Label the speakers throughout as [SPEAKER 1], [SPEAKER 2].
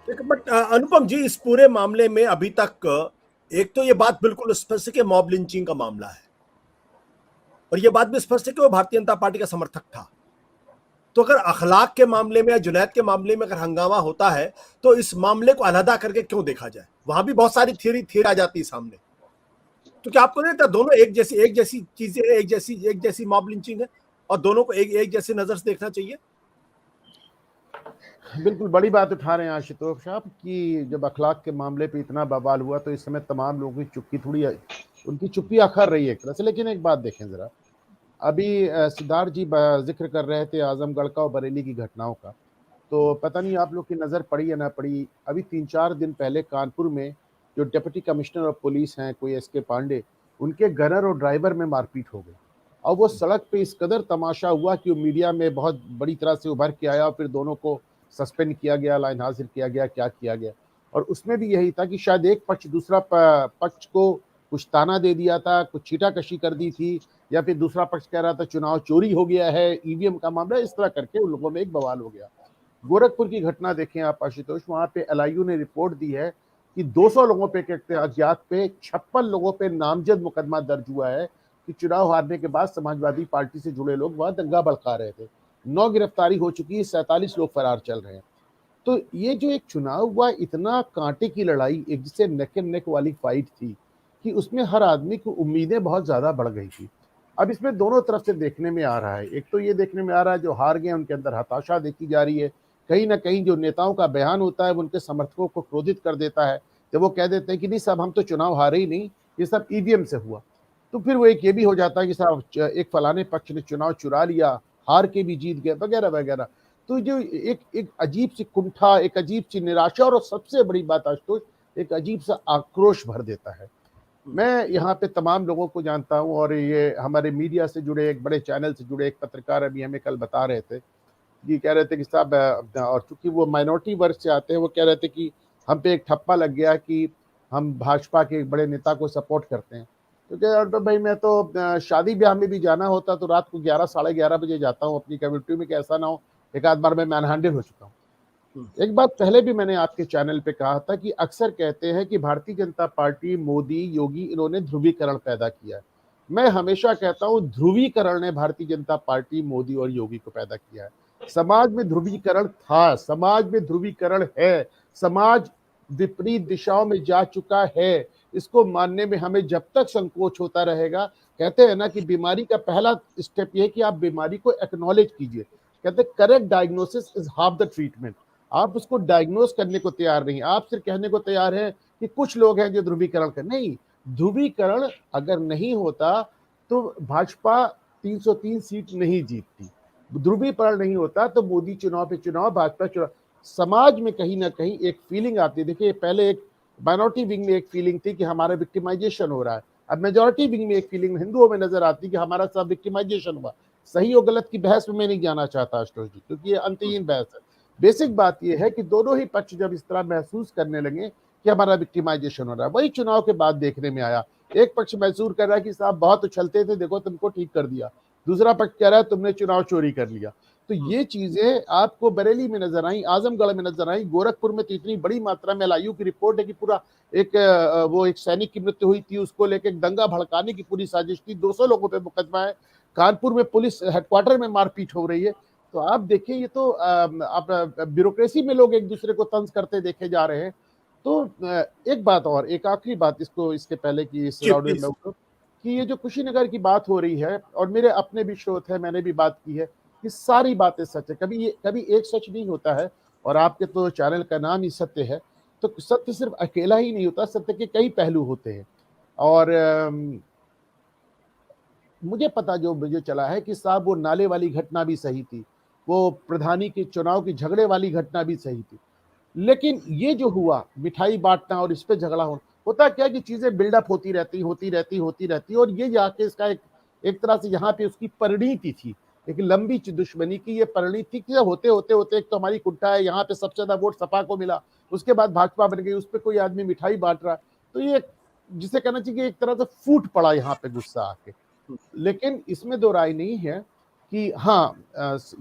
[SPEAKER 1] देखिए, बट अनुपम जी, इस पूरे मामले में अभी तक एक तो ये बात बिल्कुल स्पष्ट है कि मॉब लिंचिंग का मामला है, और ये बात भी स्पष्ट है कि वो भारतीय जनता पार्टी का समर्थक था। तो अगर अखलाक के मामले में या जुनैद के मामले में अगर हंगामा होता है, तो इस मामले को अलहदा करके क्यों देखा जाए? वहां भी बहुत सारी थियरी आ जाती है सामने। तो क्या आपको नहीं लगता दोनों एक जैसी चीजें, एक जैसी मॉब लिंचिंग है, और दोनों को एक जैसी नजर से देखना चाहिए?
[SPEAKER 2] बिल्कुल बड़ी बात उठा रहे हैं आशुतोष साहब कि जब अखलाक के मामले पे इतना बवाल हुआ तो इस समय तमाम लोगों की चुप्पी थोड़ी, उनकी चुप्पी अखर रही है एक तरह से। लेकिन एक बात देखें जरा, अभी सिद्धार्थ जी जिक्र कर रहे थे आजमगढ़ का और बरेली की घटनाओं का, तो पता नहीं आप लोग की नज़र पड़ी या ना पड़ी, अभी 3-4 दिन पहले कानपुर में जो डिप्टी कमिश्नर ऑफ पुलिस हैं कोई एस के पांडे, उनके गनर और ड्राइवर में मारपीट हो गई। और वो सड़क पे इस कदर तमाशा हुआ कि वो मीडिया में बहुत बड़ी तरह से उभर के आया और फिर दोनों को सस्पेंड किया गया, लाइन हाजिर किया गया, क्या किया गया। और उसमें भी यही था कि शायद एक पक्ष दूसरा पक्ष को कुछ ताना दे दिया था, कुछ छीटाकशी कर दी थी, या फिर दूसरा पक्ष कह रहा था चुनाव चोरी हो गया है, ईवीएम का मामला, इस तरह करके उन लोगों में एक बवाल हो गया। गोरखपुर की घटना देखें आप आशुतोष, वहां पे एलआईयू ने रिपोर्ट दी है कि 200 लोगों पे के अज्ञात पे 56 लोगों पे नामजद मुकदमा दर्ज हुआ है कि चुनाव हारने के बाद समाजवादी पार्टी से जुड़े लोग वहां दंगा भड़का रहे थे। 9 गिरफ्तारी हो चुकी है, 47 लोग फरार चल रहे हैं। तो ये जो एक चुनाव हुआ, इतना कांटे की लड़ाई, एक जिसे नेक एंड नेक वाली फाइट थी कि उसमें हर आदमी की उम्मीदें बहुत ज्यादा बढ़ गई थी। अब इसमें दोनों तरफ से देखने में आ रहा है, एक तो ये देखने में आ रहा है जो हार गए उनके अंदर हताशा देखी जा रही है। कहीं ना कहीं जो नेताओं का बयान होता है वो उनके समर्थकों को क्रोधित कर देता है, जब वो कह देते हैं कि नहीं साहब हम तो चुनाव हारे ही नहीं, ये सब ईवीएम से हुआ। तो फिर वो एक ये भी हो जाता है कि साहब एक फलाने पक्ष ने चुनाव चुरा लिया, हार के भी जीत गए, वगैरह वगैरह। तो जो एक एक अजीब सी कुंठा, एक अजीब सी निराशा, और सबसे बड़ी बात आशुतोष, एक अजीब सा आक्रोश भर देता है। मैं यहाँ पे तमाम लोगों को जानता हूँ, और ये हमारे मीडिया से जुड़े एक बड़े चैनल से जुड़े एक पत्रकार अभी हमें कल बता रहे थे कि कह रहे थे कि साहब, और चूंकि वो माइनॉरिटी वर्ग से आते हैं, वो कह रहे थे कि हम पे एक ठप्पा लग गया कि हम भाजपा के एक बड़े नेता को सपोर्ट करते हैं। तो कह रहे, तो भाई मैं तो शादी ब्याह में भी जाना होता तो रात को 11 साढ़े 11 बजे जाता हूँ अपनी कम्युनिटी में, कि ऐसा ना हो एक आध बार मैं मैनहैंडल हो चुका हूँ। एक बात पहले भी मैंने आपके चैनल पे कहा था कि अक्सर कहते हैं कि भारतीय जनता पार्टी, मोदी, योगी, इन्होंने ध्रुवीकरण पैदा किया है। मैं हमेशा कहता हूं ध्रुवीकरण ने भारतीय जनता पार्टी, मोदी और योगी को पैदा किया है। समाज में ध्रुवीकरण था, समाज में ध्रुवीकरण है, समाज विपरीत दिशाओं में जा चुका है। इसको मानने में हमें जब तक संकोच होता रहेगा, कहते हैं ना कि बीमारी का पहला स्टेप यह है कि आप बीमारी को एक्नॉलेज कीजिए। कहते हैं correct diagnosis is half the treatment. आप उसको डायग्नोस करने को तैयार नहीं, आप सिर्फ कहने को तैयार हैं कि कुछ लोग हैं जो ध्रुवीकरण कर, नहीं, ध्रुवीकरण अगर नहीं होता तो भाजपा 303 सीट नहीं जीतती। ध्रुवीकरण नहीं होता तो मोदी चुनाव पे चुनाव, भाजपा चुनाव। समाज में कहीं ना कहीं एक फीलिंग आती है। देखिए पहले एक माइनॉरिटी विंग में एक फीलिंग थी कि हमारा विक्टिमाइजेशन हो रहा है, अब मेजोरिटी विंग में एक फीलिंग हिंदुओं में नजर आती है कि हमारा सब विक्टिमाइजेशन हुआ। सही और गलत की बहस में मैं नहीं जाना चाहता आशुतोष जी, क्योंकि ये अंतहीन बहस है। बेसिक बात यह है कि दोनों ही पक्ष जब इस तरह महसूस करने लगे कि हमारा विक्टिमाइजेशन हो रहा है, वही चुनाव के बाद देखने में आया। एक पक्ष महसूस कर रहा है कि साहब बहुत उछलते थे, देखो तुमको ठीक कर दिया, दूसरा पक्ष कह रहा है तुमने चुनाव चोरी कर लिया। तो ये चीजें आपको बरेली में नजर आई, आजमगढ़ में नजर आई, गोरखपुर में तो इतनी बड़ी मात्रा में एलआईयू की रिपोर्ट है कि पूरा एक वो एक सैनिक की मृत्यु हुई थी, उसको लेकर दंगा भड़काने की पूरी साजिश थी, 200 लोगों पे मुकदमा है, कानपुर में पुलिस हेडक्वार्टर में मारपीट हो रही है। तो आप देखिए ये तो आप ब्यूरोक्रेसी में लोग एक दूसरे को तंज करते देखे जा रहे हैं। तो एक बात और, एक आखिरी बात इसको, इसके पहले कि इस
[SPEAKER 1] जी
[SPEAKER 2] राउंड में
[SPEAKER 1] प्लीज।
[SPEAKER 2] मैं उठूं, कि ये जो कुशीनगर की बात हो रही है, और मेरे अपने भी स्रोत है, मैंने भी बात की है कि सारी बातें सच है, कभी एक सच नहीं होता है। और आपके तो चैनल का नाम ही सत्य है, तो सत्य सिर्फ अकेला ही नहीं होता, सत्य के कई पहलू होते हैं। और मुझे पता जो मुझे चला है कि साहब वो नाले वाली घटना भी सही थी, वो प्रधानी के चुनाव की झगड़े वाली घटना भी सही थी। लेकिन ये जो हुआ मिठाई बांटना और इस पे झगड़ा होता क्या कि चीजें बिल्डअप होती रहती, और ये जाके इसका एक तरह से यहाँ पे उसकी परिणति थी, एक लंबी दुश्मनी की ये परिणति थी। होते होते होते एक तो हमारी कुट्टा है, यहाँ पे सबसे ज्यादा वोट सपा को मिला, उसके बाद भाजपा बन गई, उस पर कोई आदमी मिठाई बांट रहा। तो ये जिसे कहना चाहिए एक तरह से फूट पड़ा यहाँ पे गुस्सा आके। लेकिन इसमें दो राय नहीं है कि हाँ,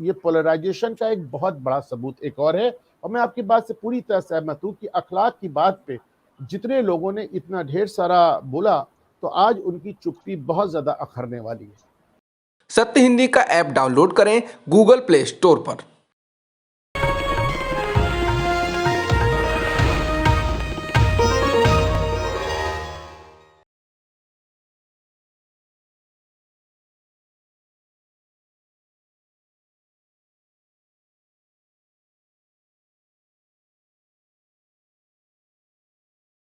[SPEAKER 2] ये पोलराइजेशन का एक बहुत बड़ा सबूत एक और है और मैं आपकी बात से पूरी तरह सहमत हूं कि अखलाक की बात पे जितने लोगों ने इतना ढेर सारा बोला, तो आज उनकी चुप्पी बहुत ज्यादा अखरने वाली है।
[SPEAKER 3] सत्य हिंदी का ऐप डाउनलोड करें गूगल प्ले स्टोर पर।